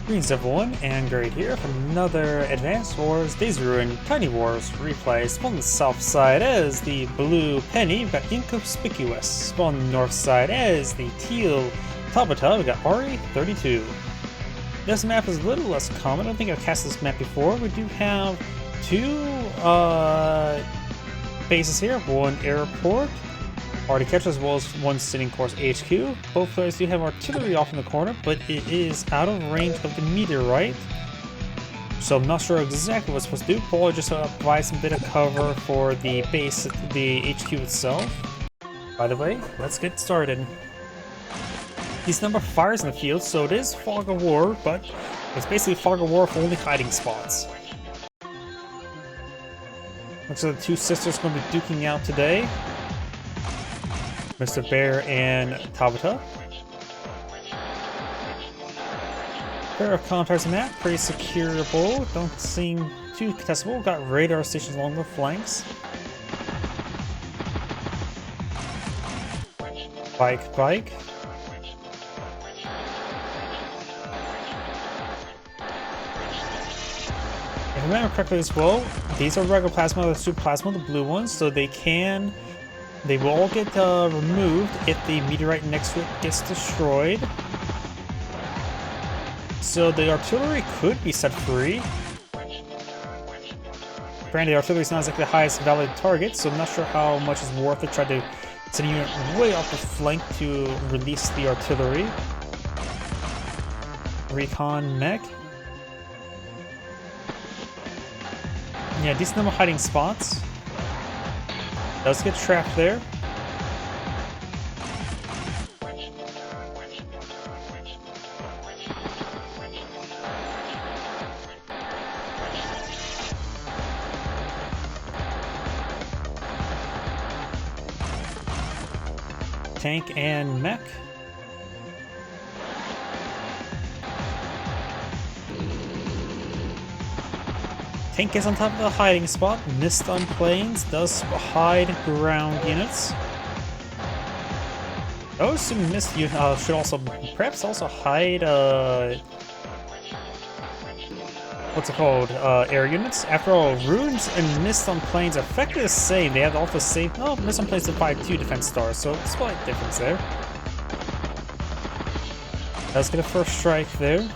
Greetings everyone, and Great here from another Advanced Wars, Days of Ruin, Tiny Wars replay. Spawn on the south side as the blue Penny, we've got Inconspicuous. Spawn on the north side as the teal Tabitha, we got ari32. This map is a little less common, I don't think I've cast this map before. We do have two bases here, one airport, already catch as well as one sitting course HQ. Both players do have artillery off in the corner, but it is out of range of the meteorite. So I'm not sure exactly what it's supposed to do. Probably just provide some bit of cover for the base, the HQ itself. By the way, let's get started. These number fires in the field, so it is Fog of War, but it's basically Fog of War for only hiding spots. Looks like the two sisters are going to be duking out today. Mr. Bear and Tabitha. Pair of contacts in that, pretty secureable, don't seem too contestable. Got radar stations along the flanks. Bike. If I remember correctly as well, these are regular plasma, the super plasma, the blue ones, so they will all get removed if the meteorite next to it gets destroyed. So the artillery could be set free. Apparently, artillery is not exactly the highest valid target, so I'm not sure how much is worth it. Try to send a unit way off the flank to release the artillery. Recon mech. Yeah, decent number of hiding spots. Does get trapped there. Tank and mech. Tank is on top of the hiding spot. Mist on planes does hide ground units. I would assume Mist should also perhaps also hide what's it called? Air units. After all, runes and Mist on planes are effectively the same. They have all the same. Oh, Mist on planes provide 2 defense stars, so slight difference there. Let's get a first strike there.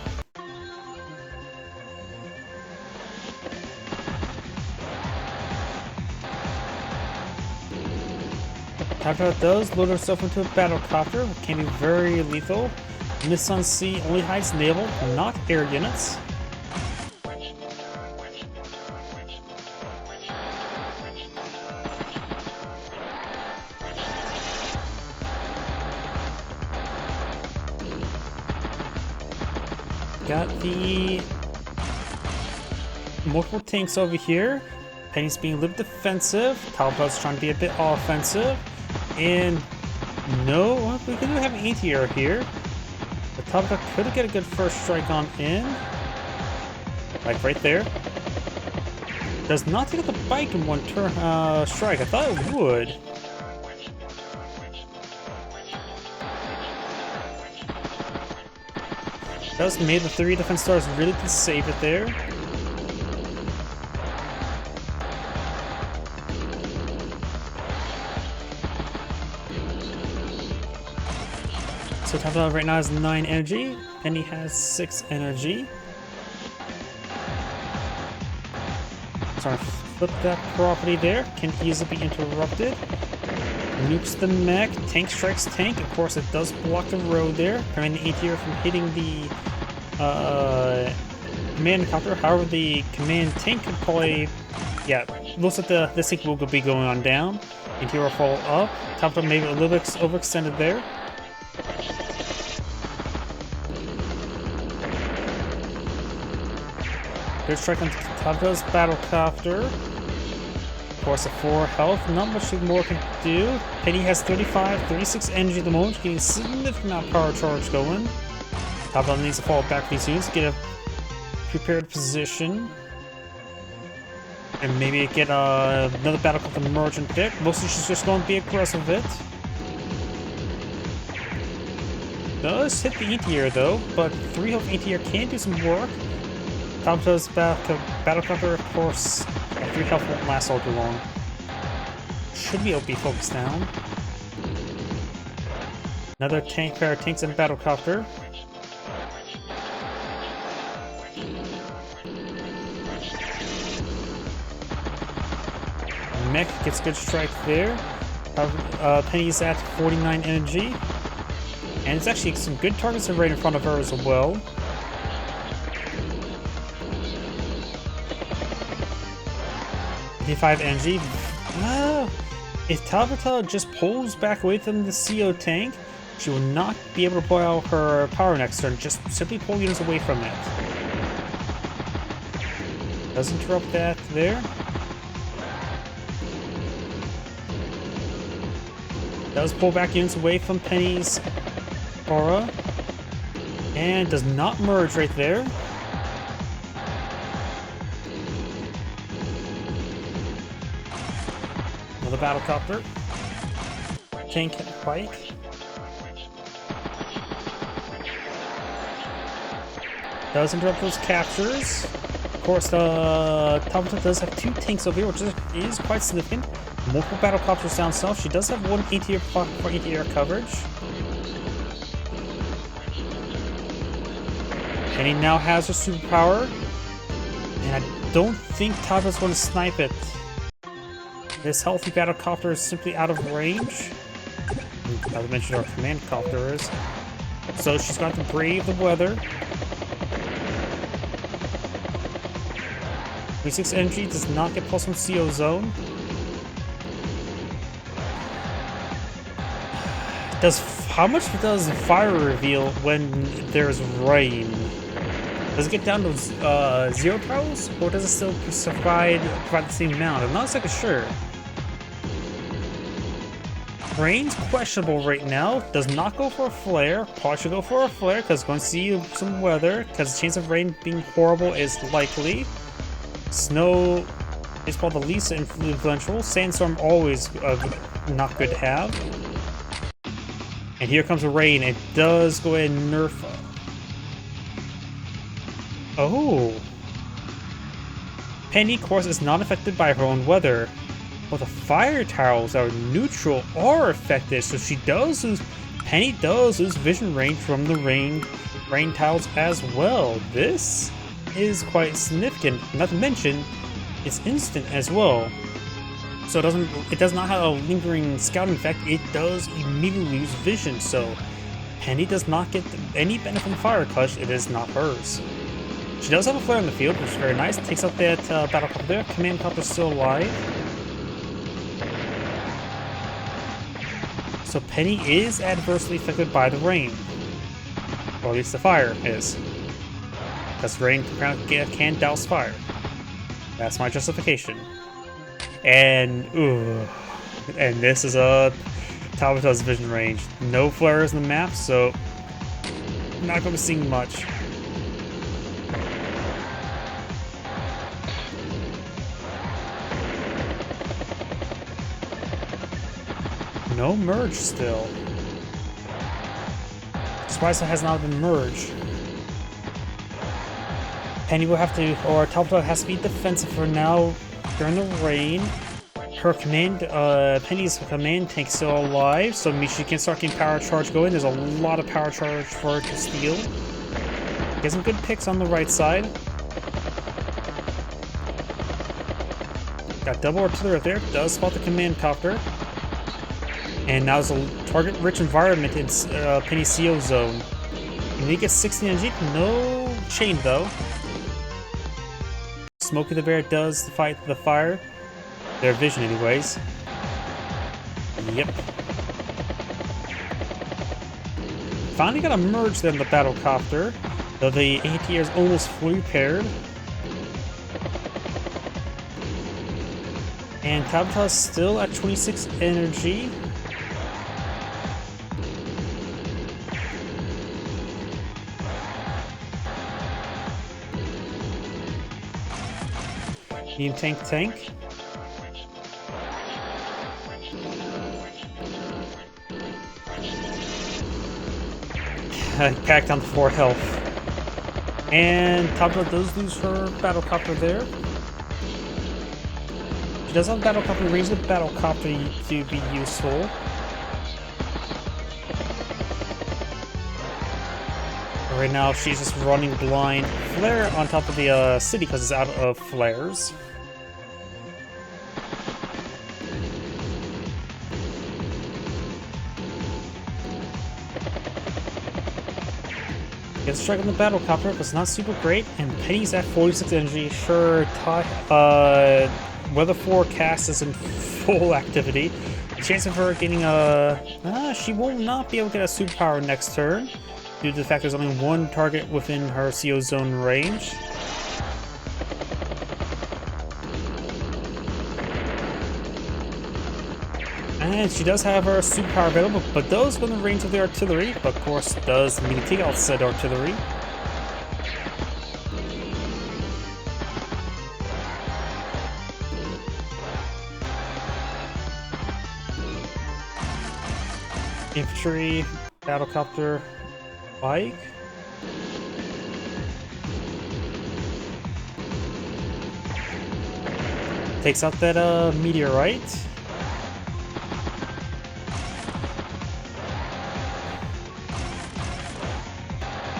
Tabitha does load herself into a battlecopter, which can be very lethal. Mist on sea only hides naval, not air units. Got the multiple tanks over here. Penny's being a little defensive. Tabitha's trying to be a bit offensive. And no, we do have an anti-air here. But Tabitha could get a good first strike on in. Like right there. Does not take out the bike in one turn strike. I thought it would. Does made the 3 defense stars really to save it there. So Tabitha right now has 9 energy, Penny has 6 energy. Sorry, flip that property there, can easily be interrupted. Nukes the mech, tank strikes tank, of course it does block the road there, preventing the ATR from hitting the command copter. However, the command tank could probably, yeah, looks like the sync will be going on down. ATR will fall up, Tabitha maybe a little bit overextended there. Good strike on Tabitha's battlecopter. Of course, at 4 health, not much more can do. Penny has 35, 36 energy at the moment, getting a significant amount of power charge going. Tabitha needs to fall back these units, get a prepared position. And maybe get another battlecopter merchant bit. Mostly she's just going to be aggressive with it. Does hit the anti-air though, but 3 health anti-air can do some work. Tabitha's battle cover, of course, at 3 health won't last all too long. Should be able to be focused down. Another pair of tanks and battlecopter. Mech gets good strike there. Penny's at 49 energy. And it's actually some good targets right in front of her as well. D5 energy. If Tabitha just pulls back away from the CO tank, she will not be able to pull out her power next turn, just simply pull units away from it. Does interrupt that there. Does pull back units away from Penny's aura. And does not merge right there. Another battlecopter. Tank bike. Does interrupt those captures. Of course, Tabitha does have 2 tanks over here, which is quite significant. Multiple battlecopters down south. She does have 1 anti-air for anti-air coverage. Penny now has her superpower. And I don't think Tabitha's going to snipe it. This healthy battlecopter is simply out of range. As I mentioned, our command copter is. So she's got to brave the weather. 26 energy does not get plus 1 CO zone. How much does fire reveal when there's rain? Does it get down to 0 travels, or does it still provide the same amount? I'm not exactly sure. Rain's questionable right now. Does not go for a flare. Probably should go for a flare because it's going to see some weather. Because the chance of rain being horrible is likely. Snow is probably the least influential. Sandstorm always not good to have. And here comes the rain. It does go ahead and nerf. Oh. Penny, of course, is not affected by her own weather. But the fire tiles that are neutral are affected, so she does lose. Penny does lose vision range from the rain tiles as well. This is quite significant. Not to mention, it's instant as well. So it does not have a lingering scouting effect. It does immediately lose vision. So Penny does not get any benefit from fire clutch. It is not hers. She does have a flare in the field, which is very nice. Takes out that battlecopter there. Command copter is still alive. So Penny is adversely affected by the rain. Or at least the fire is. Because rain can douse fire. That's my justification. And this is Tabitha's vision range. No flares in the map, so I'm not going to be seeing much. No merge still. Surprised it has not been merged. Penny will have to, or Tabitha has to be defensive for now during the rain. Her Penny's command tank is still alive, so she can start getting power charge going. There's a lot of power charge for her to steal. Get some good picks on the right side. Got double artillery there, does spot the command copter. And now it's a target-rich environment in Penny's CO zone. And he gets 16 energy, no chain though. Smokey the Bear does fight the fire. Their vision anyways. Yep. Finally got a merge there in the battlecopter, though the ATR is almost fully repaired. And Tabitha is still at 26 energy. Medium tank. packed down to 4 health. And Tabitha does lose her battlecopter there. She does have battlecopter range, the battlecopter to be useful. Right now, she's just running blind flare on top of the city because it's out of flares. Gets struck on the battlecopter, but it's not super great. And Penny's at 46 energy. Sure, weather forecast is in full activity. The chance of her getting she will not be able to get a superpower next turn, due to the fact there's only one target within her CO zone range. And she does have her superpower available, but those within the range of the artillery, but of course does mean to take out said artillery. Infantry, battlecopter, bike. Takes out that meteorite.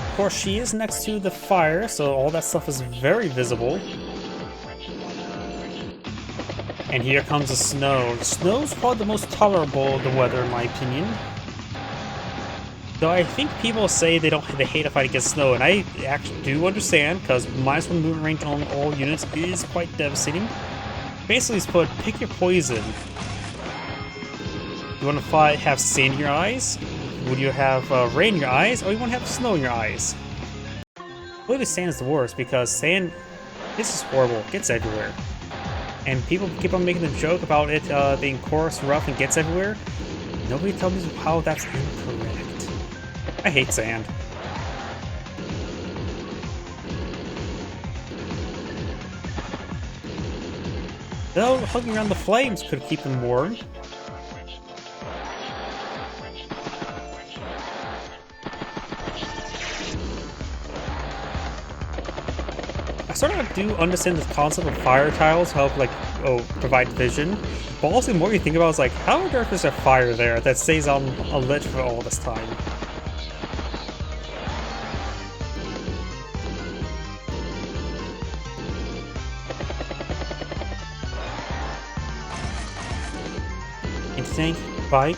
Of course, she is next to the fire, so all that stuff is very visible. And here comes the snow. The snow's probably the most tolerable of the weather, in my opinion. Though I think people say they hate a fight against snow, and I actually do understand, because -1 movement range on all units is quite devastating. Basically, it's put, pick your poison. You want to have sand in your eyes? Would you have rain in your eyes, or you want to have snow in your eyes? Really, sand is the worst, because sand, this is horrible, it gets everywhere. And people keep on making the joke about it being coarse, rough, and gets everywhere. Nobody tells me how that's incorrect. I hate sand. Though, hugging around the flames could keep them warm. I sort of do understand the concept of fire tiles help, like, provide vision. But also, the more you think about it, it's like, how on earth is there fire there that stays on a lit for all this time? Tank, bike.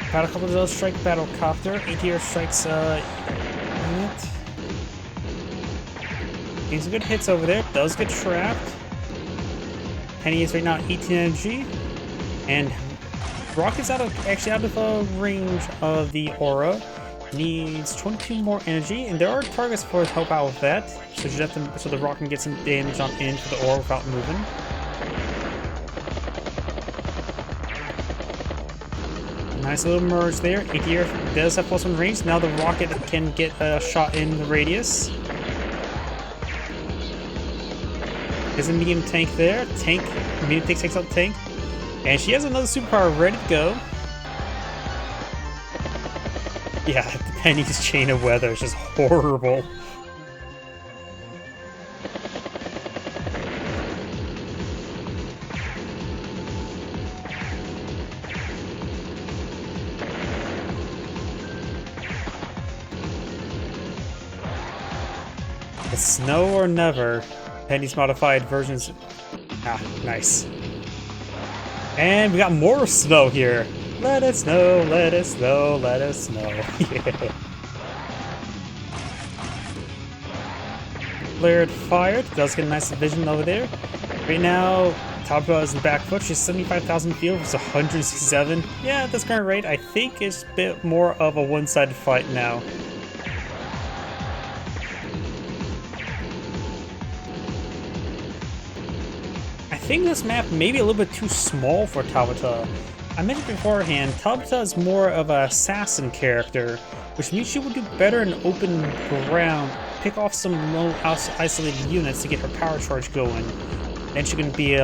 Battlecopter does strike battlecopter. ATR strikes unit. Getting some good hits over there. Does get trapped. Penny is right now 18 energy. And Rocket's actually out of range of the aura. Needs 22 more energy, and there are targets for to help out with that. So you have to, so the rock can get some damage on into the aura without moving. Nice little merge there. ATR does have +1 range. Now the rocket can get a shot in the radius. There's a medium tank there. Medium tank takes out the tank. And she has another superpower ready to go. Yeah, Penny's chain of weather is just horrible. It's snow or never. Penny's modified versions. Ah, nice. And we got more snow here. Let it snow, let it snow, let it snow. Yeah. Flared fired. Does get a nice vision over there. Right now, Tabitha is in the back foot. She's 75,000 field. It's 167. Yeah, that's kind of right. I think it's a bit more of a one-sided fight now. I think this map may be a little bit too small for Tabitha. I mentioned beforehand, Tabitha is more of an assassin character, which means she will do better in open ground, pick off some low isolated units to get her power charge going. Then she can be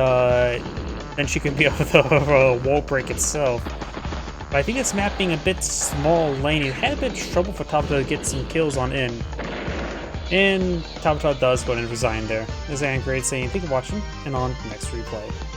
then she could be able to wall break itself. But I think this map being a bit small lane, it had a bit of trouble for Tabitha to get some kills on in. And Tabitha does go and resign there. This is Aaron Grade saying thank you for watching, and on next replay.